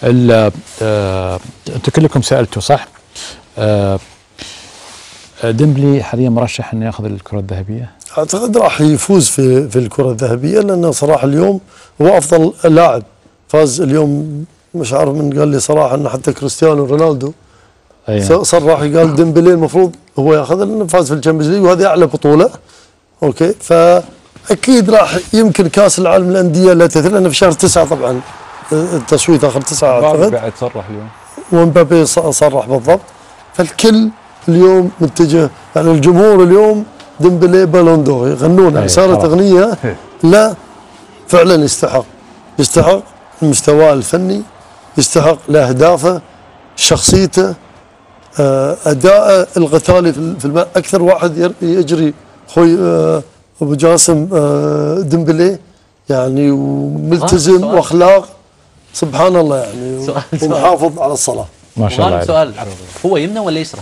انتم كلكم سالتوا صح؟ ديمبلي حاليا مرشح انه ياخذ الكره الذهبيه؟ اعتقد راح يفوز في الكره الذهبيه، لانه صراحه اليوم هو افضل لاعب فاز اليوم. مش عارف من قال لي صراحه انه حتى كريستيانو رونالدو صرح قال ديمبلي المفروض هو ياخذ لانه فاز في الشامبيونز ليج وهذه اعلى بطوله. اوكي، فاكيد راح يمكن كاس العالم للانديه لا تثير، لانه في شهر 9 طبعا التصويت اخر 9 اعتقد. بعد صرح اليوم ومبابي صرح بالضبط. فالكل اليوم متجه، يعني الجمهور اليوم ديمبلي بالون دور يغنون، صارت اغنيه. لا فعلا يستحق مستواه الفني، يستحق لاهدافه، شخصيته، اداءه القتالي في اكثر واحد يجري اخوي ابو جاسم ديمبلي، يعني وملتزم واخلاق سبحان الله، يعني ومحافظ على الصلاه ما شاء الله. سؤال، هو يمنى ولا يسرى؟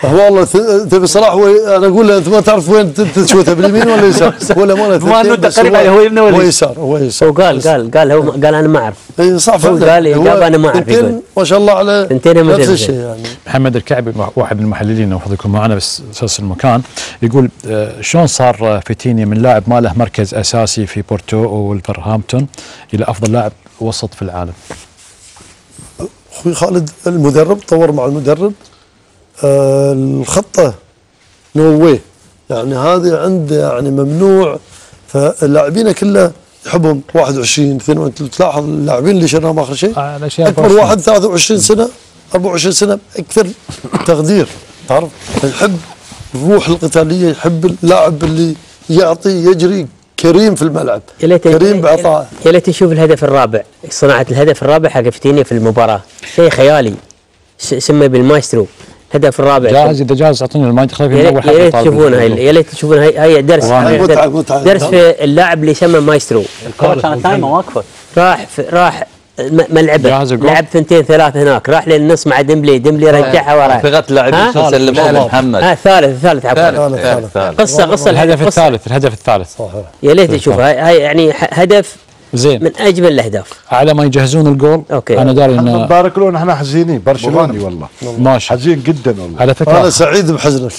والله تبي صلاح انا اقول له انت ما تعرف وين تشوته، باليمين ولا يسار ولا ما انه تقريبا هو يمنى ولا يسار؟ هو يسار. هو قال انا ما اعرف. اي صح، هو قال انا ما اعرف. ما شاء الله على نفس الشيء يعني. محمد الكعبي واحد من المحللين المفروض يكون معنا بس اساس المكان، يقول شلون صار فيتينيا من لاعب ما له مركز اساسي في بورتو وولفرهامبتون الى افضل لاعب وسط في العالم؟ اخوي خالد المدرب طور مع المدرب الخطه نو واي، يعني هذه عنده يعني ممنوع. فاللاعبين كله يحبهم 21 22. تلاحظ اللاعبين اللي شرناهم اخر شيء اكبر واحد 23 سنه 24 سنه اكثر تقدير، تعرف يحب الروح القتاليه، يحب اللاعب اللي يعطي يجري كريم في الملعب، كريم بعطائه. يا ليت تشوف الهدف الرابع، صناعه الهدف الرابع حق فيتينيا في المباراه شيء خيالي، سمي بالمايسترو. الهدف الرابع جاهز، اذا جاهز اعطيني المايك خلينا في اول حلقه. يا ليت تشوفونها، يا ليت تشوفونها، هي درس درس في اللاعب اللي يسمى مايسترو. الكره كانت نايمه واقفه، راح ملعبه لعب 2 3 هناك، راح للنص مع ديمبلي رجعها وراه. بغت لاعبين سلموا محمد. الثالث عفوا. قصه الهدف الثالث صحيح. يا ليت تشوفها، هاي يعني هدف زين من اجمل الاهداف. على ما يجهزون الجول أوكي. انا داري ان نبارك لهم، احنا حزينين برشلوني والله ماشي حزين جدا والله. على فكره انا سعيد بحزنك.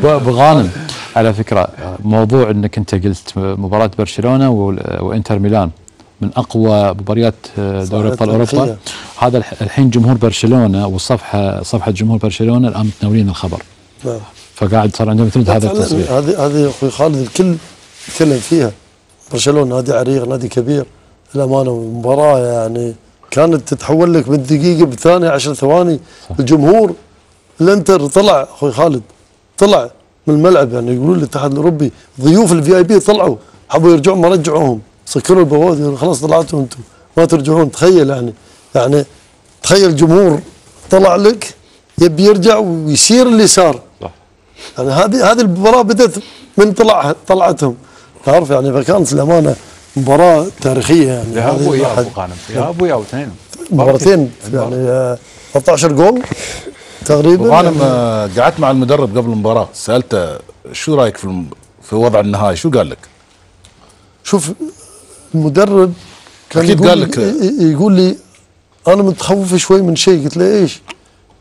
ابو غانم، على فكره موضوع انك انت قلت مباراه برشلونه وانتر ميلان من اقوى مباريات دوري ابطال اوروبا، هذا الحين جمهور برشلونه صفحه جمهور برشلونه الان متناولين الخبر. فقاعد صار عندهم مثل هذا التصوير. هذه اخوي خالد الكل يتكلم فيها. برشلونه نادي عريق، نادي كبير الامانه، والمباراه يعني كانت تتحول لك بالدقيقه بالثانيه 10 ثواني. الجمهور الانتر طلع اخوي خالد، طلع من الملعب، يعني يقولون الاتحاد الاوروبي ضيوف الفي اي بي طلعوا حبوا يرجعون ما رجعوهم، سكروا البوابه خلاص طلعتوا انتم ما ترجعون. تخيل يعني تخيل جمهور طلع لك يبي يرجع ويصير اللي صار. يعني هذه المباراه بدات من طلعتهم، تعرف يعني. فكانت الامانه مباراه تاريخيه يعني. يا ابو غانم، يا ابو اثنين مباراتين يعني 13 جول تقريبا. غانم قعدت مع المدرب قبل المباراه، سالته شو رايك في وضع النهائي، شو قال لك؟ شوف المدرب كان اكيد قال لك، يقول لي انا متخوف شوي من شيء. قلت له ايش؟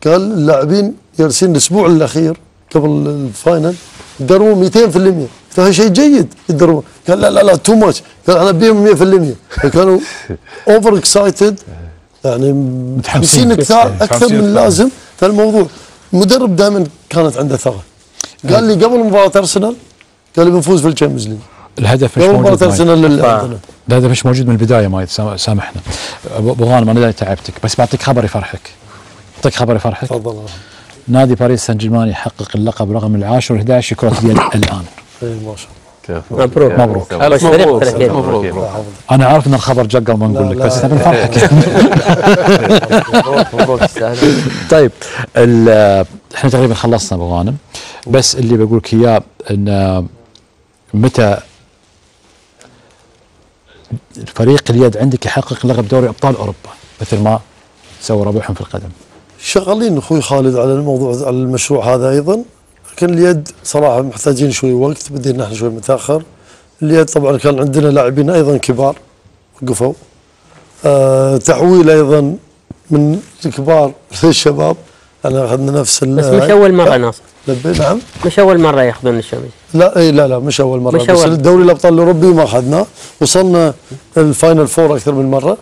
قال اللاعبين جالسين الاسبوع الاخير قبل الفاينل يدربوا 200%. فهذا شيء جيد يدربوا. قال لا تو ماتش، قال انا ابيهم 100%. فكانوا اوفر اكسايتد، يعني متحمسين اكثر من اللازم. فالموضوع المدرب دائما كانت عنده ثقه. قال لي قبل مباراه ارسنال قال لي بنفوز في الشامبيونز ليج. الهدف مش موجود. الهدف مش موجود من البدايه، ما سامحنا ابو غانم. انا تعبتك بس بعطيك خبر يفرحك. اعطيك خبر يفرحك. تفضل. نادي باريس سان جيرمان يحقق اللقب رقم 10 و11 كرة اليد الان. اي ما شاء الله. مبروك. مبروك. انا عارف ان الخبر جا قبل ما نقول لك، بس نبي نفرحك. مبروك طيب احنا تقريبا خلصنا ابو غانم، بس اللي بقول لك اياه ان متى الفريق اليد عندك يحقق لقب دوري ابطال اوروبا مثل ما سووا ربعهم في القدم؟ شغالين اخوي خالد على الموضوع، على المشروع هذا ايضا، لكن اليد صراحه محتاجين شوي وقت، بدينا احنا شوي متاخر. اليد طبعا كان عندنا لاعبين ايضا كبار وقفوا، تحويل ايضا من الكبار للشباب. انا اخذنا نفس بس مش اول مره ناصر. نعم مش اول مره ياخذون الشامبيونز. لا مش اول مره، بس الدوري الابطال الاوروبي ما اخذناه، وصلنا الفاينل فور اكثر من مره،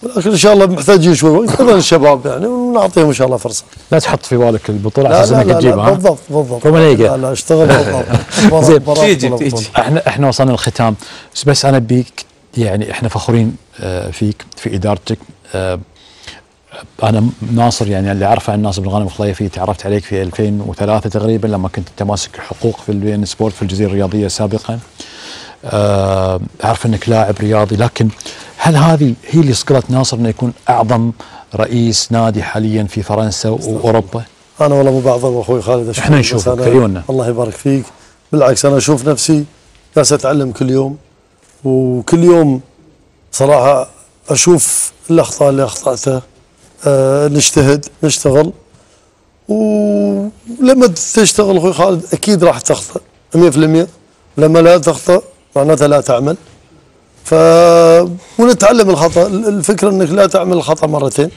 ولكن ان شاء الله محتاجين شوي وقت ايضا الشباب يعني، ونعطيهم ان شاء الله فرصه. لا تحط في بالك البطوله على اساس انك تجيبها. بالضبط لا اشتغل بالضبط. تيجي احنا وصلنا الختام، بس انا بيك يعني احنا فخورين فيك في ادارتك. انا ناصر يعني اللي اعرفه عن ناصر بن غانم الخليفي، تعرفت عليك في 2003 تقريبا لما كنت انت ماسك الحقوق في البي ان سبورت في الجزيره الرياضيه سابقا. اعرف انك لاعب رياضي، لكن هل هذه هي اللي صقلت ناصر انه يكون اعظم رئيس نادي حاليا في فرنسا واوروبا؟ انا والله مو بعظم اخوي خالد، احنا نشوفك في عيوننا. الله يبارك فيك، بالعكس انا اشوف نفسي جالس اتعلم كل يوم، وكل يوم صراحه اشوف الاخطاء اللي اخطاتها، نجتهد نشتغل، ولما تشتغل اخوي خالد اكيد راح تخطئ 100%، لما لا تخطئ معناتها لا تعمل. ونتعلم الخطأ، الفكرة انك لا تعمل الخطأ مرتين،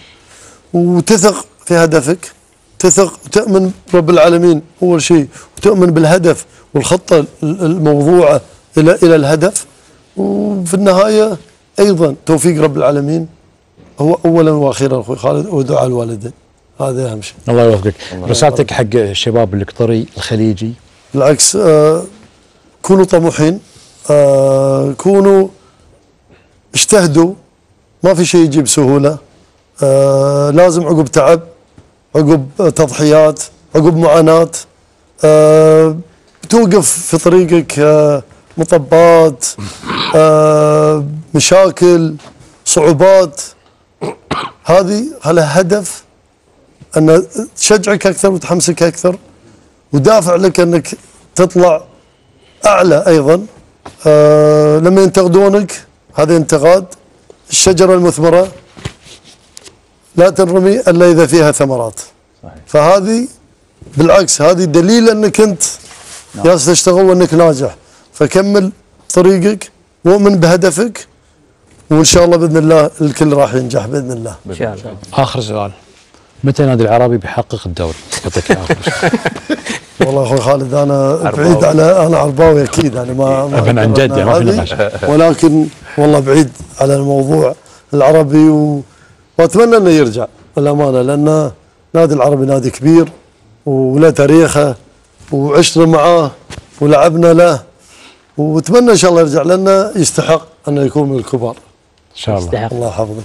وتثق في هدفك، تثق وتؤمن برب العالمين اول شيء، وتؤمن بالهدف والخطة الموضوعة الى الهدف، وفي النهاية ايضا توفيق رب العالمين هو اولا واخيرا اخوي خالد، ودعاء الوالدين، هذا اهم شيء. الله يوفقك. رسالتك حق الشباب القطري الخليجي؟ بالعكس، كونوا طموحين، كونوا اجتهدوا، ما في شيء يجي بسهولة، لازم عقب تعب، عقب تضحيات، عقب معاناة، توقف في طريقك مطبات، مشاكل، صعوبات، هذه على هدف أن تشجعك أكثر وتحمسك أكثر، ودافع لك أنك تطلع أعلى أيضا. لما ينتقدونك هذا انتقاد، الشجرة المثمرة لا تنرمي إلا إذا فيها ثمرات. صحيح. فهذه بالعكس هذه دليل أنك أنت جالس تشتغل وأنك ناجح، فكمل طريقك ومن بهدفك، وإن شاء الله بإذن الله الكل راح ينجح بإذن الله. إن شاء الله. آخر سؤال، متى نادي العربي بيحقق الدوري؟ يعطيك العافية. والله اخوي خالد انا بعيد انا عرباوي اكيد، يعني ما ابن عن جد ما في نقاش، ولكن والله بعيد على الموضوع العربي، واتمنى انه يرجع بالامانه، لان نادي العربي نادي كبير وله تاريخه، وعشنا معاه ولعبنا له، واتمنى ان شاء الله يرجع، لانه يستحق انه يكون من الكبار. ان شاء الله. الله يحفظك.